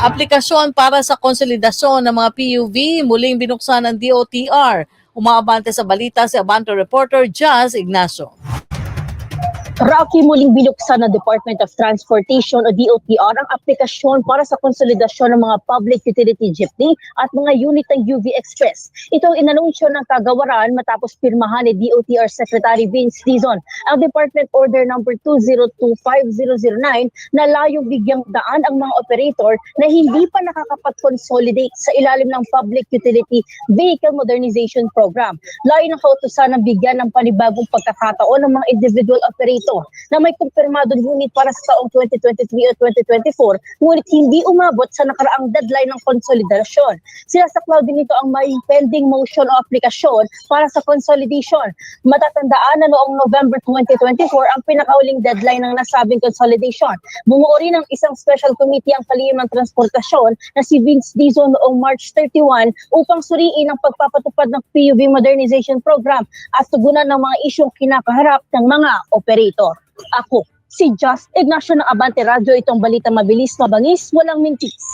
Aplikasyon para sa konsolidasyon ng mga PUV muling binuksan ng DOTR. Umaabante sa balita si Abante reporter Jazz Ignacio. Rocky, muling binuksan ng Department of Transportation o DOTR ang aplikasyon para sa konsolidasyon ng mga public utility jeepney at mga unit ng UV Express. Ito ang inanunsyo ng kagawaran matapos pirmahan ni DOTR Secretary Vince Dizon ang Department Order No. 2025009 na layong bigyang daan ang mga operator na hindi pa nakakapag-consolidate sa ilalim ng Public Utility Vehicle Modernization Program. Layo ng kautusan ng bigyan ng panibagong pagkakataon ng mga individual operator na may kumpirmadong unit para sa taong 2023 o 2024, ngunit hindi umabot sa nakaraang deadline ng konsolidasyon. Sinasaklaw din ito ang may pending motion o aplikasyon para sa consolidation. Matatandaan na noong November 2024 ang pinakauling deadline ng nasabing consolidation. Bumuo rin ng isang special committee ang kalihim ng transportasyon na si Vince Dizon noong March 31 upang suriin ang pagpapatupad ng PUV Modernization Program at tugunan ng mga isyong kinakaharap ng mga operator. Ako, si Just Ignacio ng Abante Radio, itong balita mabilis, mabangis, walang mintis.